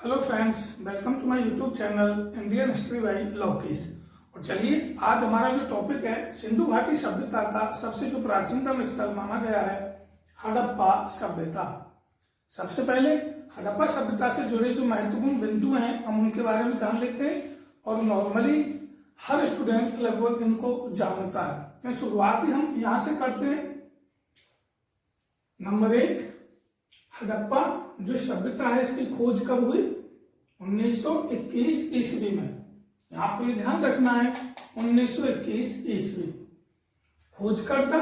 Hello friends, welcome to my YouTube channel Indian history by Lokesh. और चलिए आज हमारा जो टॉपिक है, सिंधु घाटी सभ्यता का सबसे जो प्राचीनतम स्थल माना गया है हड़प्पा सभ्यता। सबसे पहले हड़प्पा सभ्यता से जुड़े जो महत्वपूर्ण बिंदु हैं हम उनके बारे में जान लेते हैं और नॉर्मली हर स्टूडेंट लगभग इनको जानता है। तो शुरुआत ही हम यहाँ से करते हैं। नंबर 1, हड़प्पा जो सभ्यता है इसकी खोज कब हुई? 1921 ईस्वी में। आपको ये ध्यान रखना है 1921 ईस्वी। खोजकर्ता,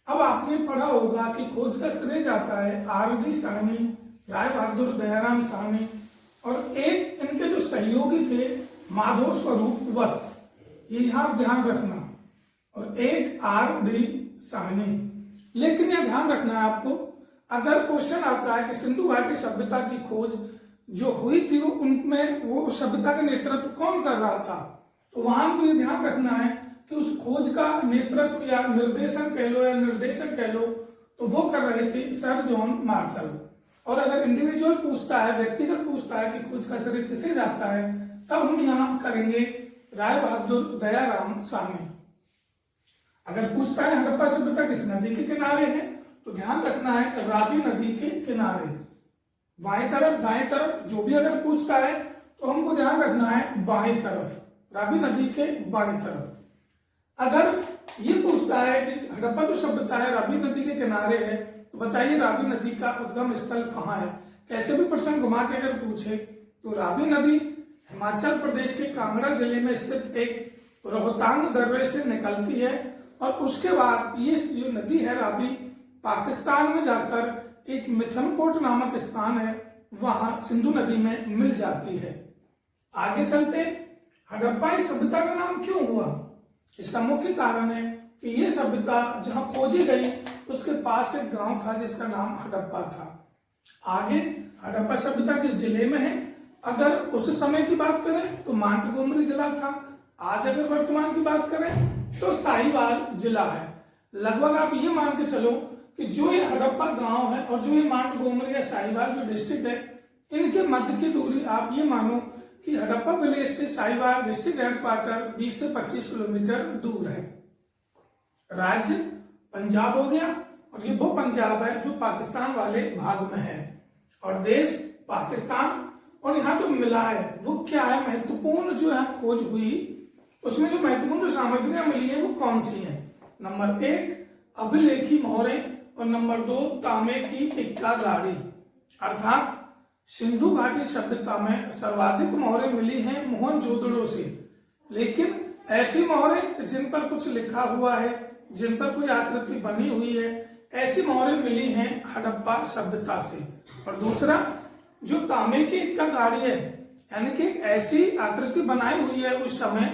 अब आपने पढ़ा होगा कि खोज का श्रेय जाता है R.D. साहनी, राय बहादुर दयाराम साहनी और एक इनके जो सहयोगी थे माधव स्वरूप वत्स, ये यहाँ ध्यान रखना, और एक R.D. साहनी। लेकिन यह ध्यान रखना है आपको, अगर क्वेश्चन आता है कि सिंधु घाटी सभ्यता की खोज जो हुई थी वो उनमें वो सभ्यता का नेतृत्व कौन कर रहा था, तो वहां को ये ध्यान रखना है कि उस खोज का नेतृत्व या निर्देशन कह लो या निर्देशक कह लो तो वो कर रहे थे सर जॉन मार्शल। और अगर इंडिविजुअल पूछता है, व्यक्तिगत पूछता है कि खोज का श्रेय किसे जाता है, तब हम यहाँ करेंगे राय बहादुर दयाराम साहनी। अगर पूछता है हड़प्पा सभ्यता किस नदी के किनारे है, तो ध्यान रखना है रावी नदी के किनारे। बाएं तरफ दाएं तरफ जो भी अगर पूछता है तो हमको ध्यान रखना है बाएं तरफ, रावी नदी के बाएं तरफ। अगर ये पूछता है कि हड़प्पा जो सभ्यता है रावी नदी के किनारे है, तो बताइए रावी नदी का उद्गम स्थल कहाँ है। कैसे भी प्रश्न घुमा के अगर पूछे तो रावी नदी हिमाचल प्रदेश के कांगड़ा जिले में स्थित एक रोहतांग दर्रे से निकलती है और उसके बाद ये जो नदी है रावी पाकिस्तान में जाकर एक मिथनकोट नामक स्थान है, वहां सिंधु नदी में मिल जाती है। आगे चलते, हड़प्पा सभ्यता का नाम क्यों हुआ? इसका मुख्य कारण है कि यह सभ्यता जहां खोजी गई उसके पास एक गांव था जिसका नाम हड़प्पा था। आगे, हड़प्पा सभ्यता किस जिले में है? अगर उस समय की बात करें तो मांटगोमरी जिला था। आज अगर वर्तमान की बात करें तो साहिवाल जिला है। लगभग आप ये मान के चलो कि जो ये हड़प्पा गांव है और जो ये मांटगोमरी या साहिवाल जो डिस्ट्रिक्ट है, इनके मध्य की दूरी आप ये मानो कि हड़प्पा विलेज से साहिवाल डिस्ट्रिक्ट हेडक्वार्टर 20 से 25 किलोमीटर दूर है। राज्य पंजाब हो गया और ये वो पंजाब है जो पाकिस्तान वाले भाग में है, और देश पाकिस्तान। और यहाँ जो मिला है वो क्या है, महत्वपूर्ण जो है खोज हुई उसमें जो महत्वपूर्ण जो सामग्रियां मिली है वो कौन सी है? नंबर 1, अभिलेखी मोहरें, और नंबर 2, तांबे की इक्का गाड़ी। अर्थात सिंधु घाटी सभ्यता में सर्वाधिक मोहरें मिली हैं मोहनजोदड़ो से, लेकिन ऐसी मोहरें जिन पर कुछ लिखा हुआ है, जिन पर कोई आकृति बनी हुई है, ऐसी मोहरें मिली हैं हड़प्पा सभ्यता से। और दूसरा, जो तांबे की इक्का गाड़ी है, यानी कि एक ऐसी आकृति बनाई हुई है उस समय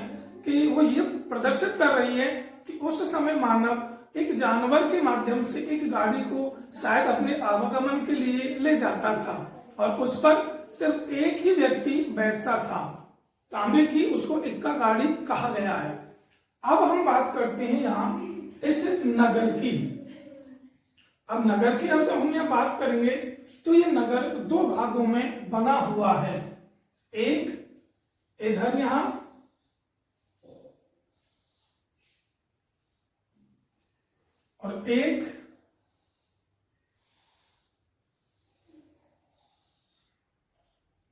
कि वो ये प्रदर्शित कर रही है कि उस समय मानव एक जानवर के माध्यम से एक गाड़ी को शायद अपने आवागमन के लिए ले जाता था और उस पर सिर्फ एक ही व्यक्ति बैठता था। तांबे की उसको इक्का गाड़ी कहा गया है। अब हम बात करते हैं यहाँ इस नगर की। अब नगर की अब जब हम यहाँ बात करेंगे तो ये नगर 2 भागों में बना हुआ है। एक इधर यहाँ और एक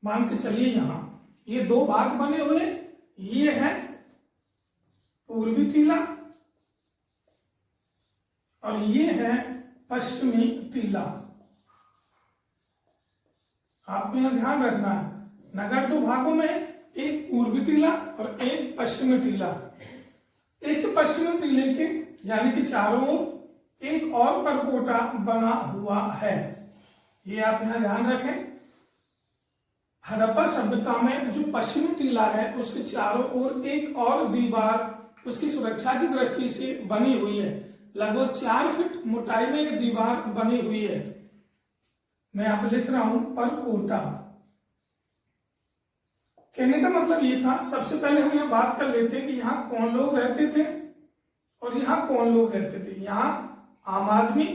मान के चलिए यहाँ, ये 2 भाग बने हुए। ये है पूर्वी टीला और ये है पश्चिमी टीला। आपको यहां ध्यान रखना है, नगर 2 भागों में, एक पूर्वी टीला और एक पश्चिमी टीला। इस पश्चिमी टीले के यानी कि चारों ओर एक और परकोटा बना हुआ है। ये आप यहां ध्यान रखें। हड़प्पा सभ्यता में जो पश्चिमी टीला है उसके चारों ओर एक और दीवार उसकी सुरक्षा की दृष्टि से बनी हुई है। लगभग 4 फीट मोटाई में ये दीवार बनी हुई है। मैं यहाँ पे लिख रहा हूं परकोटा। कहने का मतलब ये था, सबसे पहले हम यहाँ बात कर लेते हैं कि यहाँ कौन लोग रहते थे और यहाँ कौन लोग रहते थे। यहाँ आम आदमी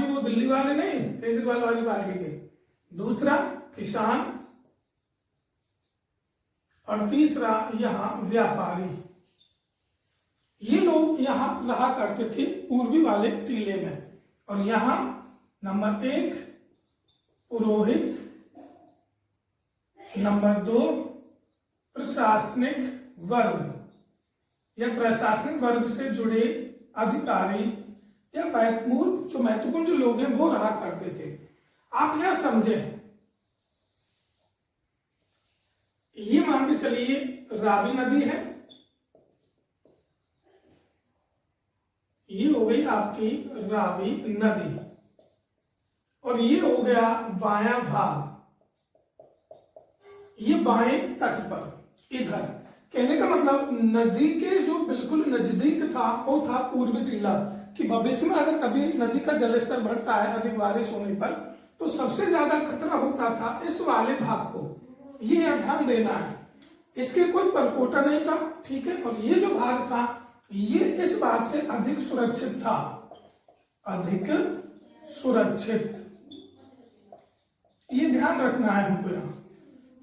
वो दिल्ली वाले नहीं, केजरीवाल वाली पार्टी के, दूसरा किसान और तीसरा यहाँ व्यापारी। ये लोग यहाँ रहा करते थे पूर्वी वाले टीले में। और यहाँ नंबर 1 पुरोहित, नंबर 2 प्रशासनिक वर्ग या प्रशासनिक वर्ग से जुड़े अधिकारी या महत्वपूर्ण जो लोग हैं वो रहा करते थे। आप यहां समझे, ये मान के चलिए रावी नदी है, ये हो गई आपकी रावी नदी, और ये हो गया बायां भाग, ये बाएं तट पर इधर। कहने का मतलब नदी के जो बिल्कुल नजदीक था वो था पूर्वी टीला, कि भविष्य में अगर कभी नदी का जलस्तर बढ़ता है अधिक बारिश होने पर तो सबसे ज्यादा खतरा होता था इस वाले भाग को। ये ध्यान देना है, इसके कोई परकोटा नहीं था, ठीक है। और ये जो भाग था ये इस भाग से अधिक सुरक्षित था, अधिक सुरक्षित, ये ध्यान रखना है हमको। यहाँ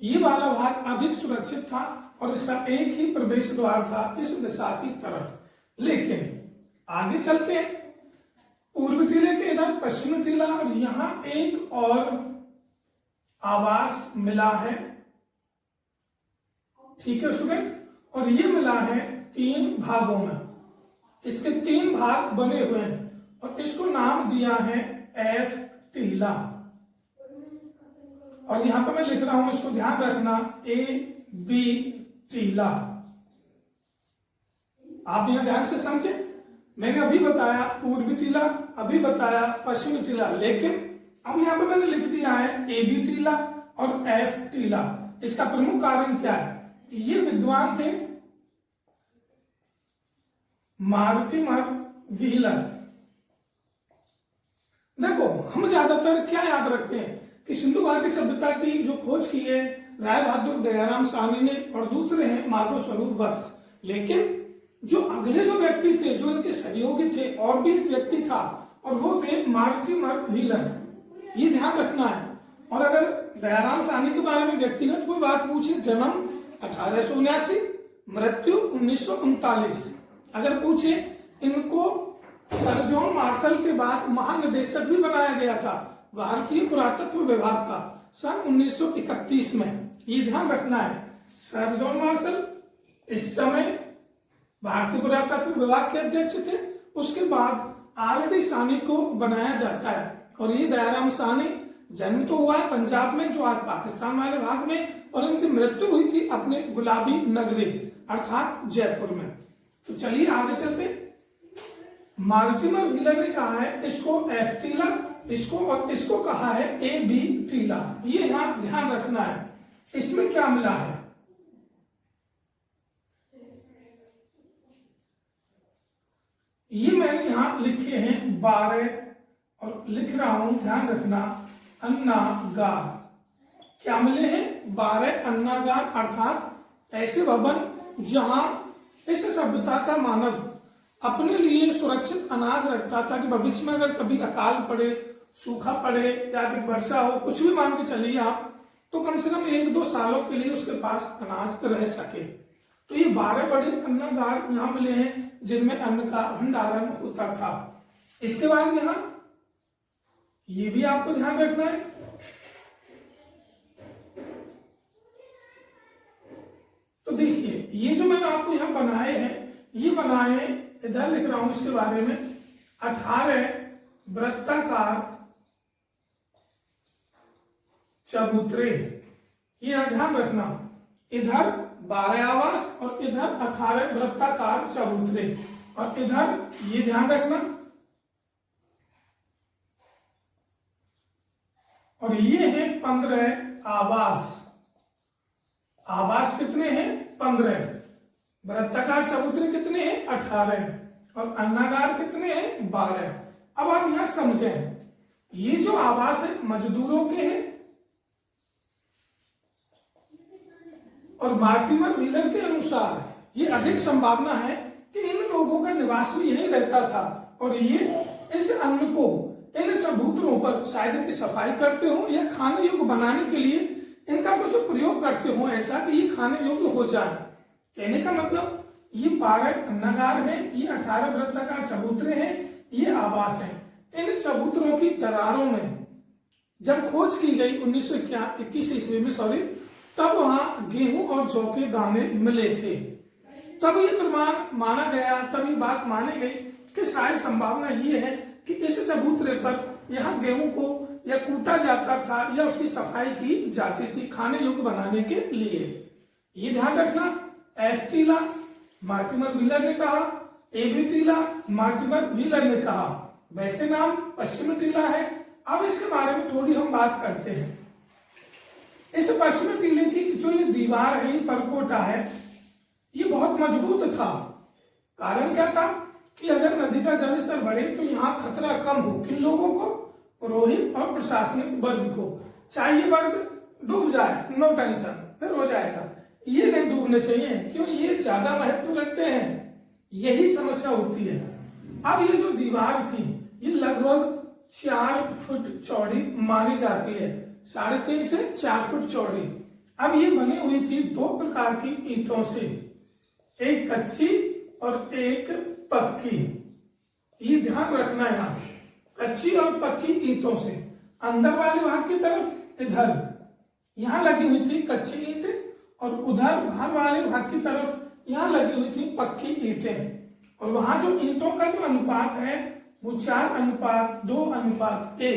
ये वाला भाग अधिक सुरक्षित था और इसका एक ही प्रवेश द्वार था इस दिशा की तरफ। लेकिन आगे चलते हैं, पूर्व टीले के इधर पश्चिमी टीला, और यहां एक और आवास मिला है, ठीक है स्टूडेंट। और ये मिला है 3 भागों में, इसके 3 भाग बने हुए हैं और इसको नाम दिया है एफ टीला। और यहां पर मैं लिख रहा हूं, इसको ध्यान रखना, ए बी टीला। आप यहां ध्यान से समझे, मैंने अभी बताया पूर्वी टीला, अभी बताया पश्चिमी टीला, लेकिन अब यहां पर मैंने लिख दिया है ए बी टीला और एफ टीला। इसका प्रमुख कारण क्या है? ये विद्वान थे मार्टिमर व्हीलर। देखो हम ज्यादातर क्या याद रखते हैं कि सिंधु घाटी सभ्यता की जो खोज की है राय बहादुर दयाराम साहनी ने, और दूसरे हैं माधव स्वरूप वत्स। लेकिन जो अगले जो व्यक्ति थे, जो इनके सहयोगी थे, और भी एक व्यक्ति था और वो थे मार्टिमर व्हीलर, ये ध्यान रखना है। और अगर दयाराम साहनी के बारे में व्यक्तिगत कोई बात पूछे, जन्म 1879, मृत्यु 1939, अगर पूछे, इनको सर जॉन मार्शल के बाद महानिदेशक भी बनाया गया था भारतीय पुरातत्व विभाग का सन 1931 में, ये ध्यान रखना है। सर जॉन मार्शल इस समय भारतीय पुरातत्व विभाग के अध्यक्ष थे, उसके बाद आर.डी. साहनी को बनाया जाता है। और ये दयाराम साहनी जन्म तो हुआ है पंजाब में, जो आज पाकिस्तान वाले भाग में, और इनकी मृत्यु हुई थी अपने गुलाबी नगरी अर्थात जयपुर में। तो चलिए आगे चलते। मार्टिमर व्हीलर ने कहा है इसको एफ टीला, इसको और इसको कहा है ए बी टीला। ये यहां ध्यान रखना है, इसमें क्या मिला है। ये मैंने यहां लिखे हैं 12 और लिख रहा हूं, ध्यान रखना, अन्नागार। क्या मिले हैं? 12 अन्नागार, अर्थात ऐसे भवन जहां इस सभ्यता का मानव अपने लिए सुरक्षित अनाज रखता था कि भविष्य में अगर कभी अकाल पड़े, सूखा पड़े या अधिक वर्षा हो, कुछ भी मान के चलिए आप, तो कम से कम 1-2 सालों के लिए उसके पास अनाज रह सके। तो ये 12 बड़े अन्नागार यहाँ मिले हैं जिनमें अन्न का भंडारण होता था। इसके बाद यहाँ ये भी आपको ध्यान रखना है, तो देखिए ये जो मैंने आपको यहाँ बनाए हैं, ये बनाए, इधर लिख रहा हूं इसके बारे में, 18 वृत्ताकार चबूतरे। ये ध्यान रखना, इधर 12 आवास और इधर 18 वृत्ताकार चबूतरे, और इधर ये ध्यान रखना, और ये है 15 आवास। आवास कितने हैं? 15। वृत्ताकार चबूतरे कितने हैं? 18, और अन्नागार कितने हैं? 12। अब आप यहां समझें, ये जो आवास है मजदूरों के हैं, और मार्टिमर व्हीलर के अनुसार ये अधिक संभावना है कि इन लोगों का निवास भी यही रहता था, और ये इस अन्न को इन चबूतरों पर शायद इनकी सफाई करते हो या खाने योग्य बनाने के लिए इनका कुछ प्रयोग करते हो ऐसा कि ये खाने योग्य हो जाए। कहने का मतलब ये 12 नगार हैं, ये 18 वृत्ताकार चबूतरे हैं, ये आवास है। इन चबूतरों की दरारों में जब खोज की गई 1921 ईस्वी में तब वहां गेहूं और जौ के दाने मिले थे। तब ये प्रमाण माना गया, तब ये बात मानी गई कि शायद संभावना ये है कि इस चबूतरे पर यहाँ गेहूं को या कूटा जाता था या उसकी सफाई की जाती थी खाने योग्य बनाने के लिए। ये ध्यान रखना। एफ टीला मार्टिमर व्हीलर ने कहा, एबी टीला मार्टिमर व्हीलर ने कहा। वैसे नाम पश्चिमी टीला है। अब इसके बारे में थोड़ी हम बात करते हैं। इस पश्चिमी टीले की जो ये दीवार है, ये परकोटा है, ये बहुत मजबूत था। कारण क्या था कि अगर नदी का जलस्तर बढ़े तो यहाँ खतरा कम हो। किन लोगों को? पुरोहित और प्रशासनिक वर्ग को। चाहे ये वर्ग डूब जाए, नो टेंशन, फिर हो जाएगा। ये नहीं डूबने चाहिए, क्यों? ये ज्यादा महत्व रखते हैं, यही समस्या होती है। अब ये जो दीवार थी ये लगभग 4 फुट चौड़ी मानी जाती है, 3.5 से 4 फुट चौड़ी। अब ये बनी हुई थी 2 प्रकार की ईंटों से, एक कच्ची और एक पक्की। ये ध्यान रखना है, यहाँ कच्ची और पक्की ईंटों से। अंदर वाले भाग की तरफ इधर यहाँ लगी हुई थी कच्ची ईंटें और उधर बाहर वाले भाग की तरफ यहाँ लगी हुई थी पक्की ईंटें। और वहां जो ईंटों का जो अनुपात है वो 4:2:1,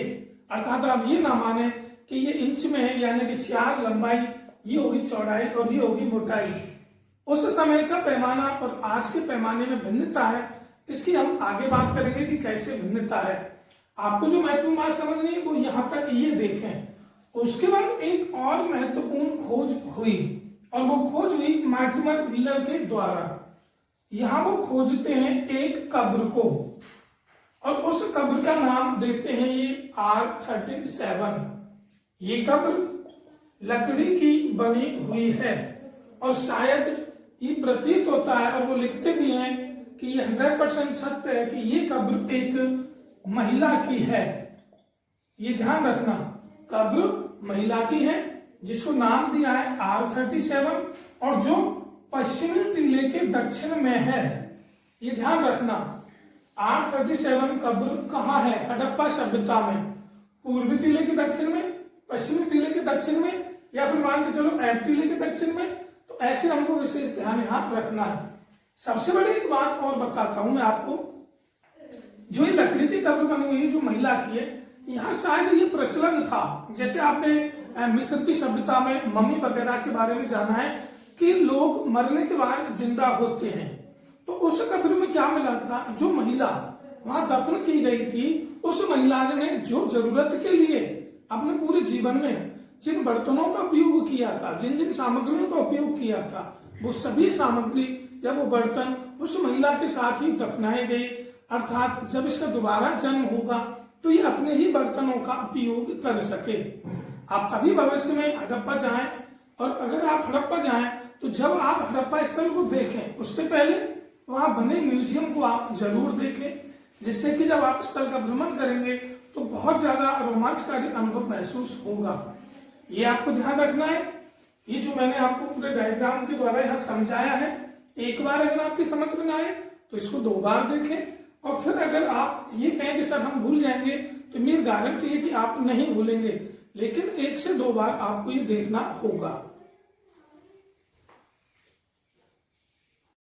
अर्थात आप ये ना माने कि ये इंच में है, यानी कि 4 लंबाई, ये होगी चौड़ाई और ये होगी मोटाई। उस समय का पैमाना और आज के पैमाने में भिन्नता है, इसकी हम आगे बात करेंगे कि कैसे भिन्नता है। आपको जो महत्वपूर्ण बात समझनी है वो यहाँ तक ये देखें। उसके बाद एक और महत्वपूर्ण खोज हुई और वो खोज हुई मार्टिमर व्हीलर के द्वारा। यहाँ वो खोजते हैं एक कब्र को और उस कब्र का नाम देते हैं ये R37। ये कब्र लकड़ी की बनी हुई है और शायद ये प्रतीत होता है और वो लिखते भी हैं कि ये 100% सत्य है कि ये कब्र एक महिला की है। ये ध्यान रखना, कब्र महिला की है जिसको नाम दिया है R37 और जो पश्चिमी टीले के दक्षिण में है। ये ध्यान रखना, R37 कब्र कहाँ है हड़प्पा सभ्यता में? पूर्वी टीले के दक्षिण में, पश्चिमी टीले के दक्षिण में, या फिर मान के चलो एफ टीले के दक्षिण में। तो ऐसे हमको विशेष ध्यान यहाँ रखना है। सबसे बड़ी एक बात और बताता हूं मैं आपको, जो ये लकड़ी की कब्र बनी हुई है जो महिला की है, यहाँ शायद ये प्रचलन था, जैसे आपने मिस्र की सभ्यता में मम्मी वगैरह के बारे में जाना है कि लोग मरने के बाद जिंदा होते हैं। तो उस कब्र में क्या मिला था, जो महिला वहां दफन की गई थी, उस महिला ने जो जरूरत के लिए अपने पूरे जीवन में जिन बर्तनों का उपयोग किया था, जिन जिन सामग्रियों का उपयोग किया था, वो सभी सामग्री या वो बर्तन उस महिला के साथ ही दफनाए गए। अर्थात जब इसका दोबारा जन्म होगा तो ये अपने ही बर्तनों का उपयोग कर सके। आप कभी भविष्य में हड़प्पा जाएं, और अगर आप हड़प्पा जाएं तो जब आप हड़प्पा स्थल को देखें उससे पहले वहां बने म्यूजियम को आप जरूर देखें, जिससे कि जब आप स्थल का भ्रमण करेंगे तो बहुत ज्यादा रोमांचकारी अनुभव महसूस होगा। ये आपको ध्यान रखना है। ये जो मैंने आपको पूरे डायग्राम के द्वारा यहाँ समझाया है, एक बार अगर आपकी समझ में ना आए तो इसको 2 बार देखें, और फिर अगर आप ये कहें कि सर हम भूल जाएंगे तो मेरी गारंटी है कि आप नहीं भूलेंगे, लेकिन 1 से 2 बार आपको ये देखना होगा।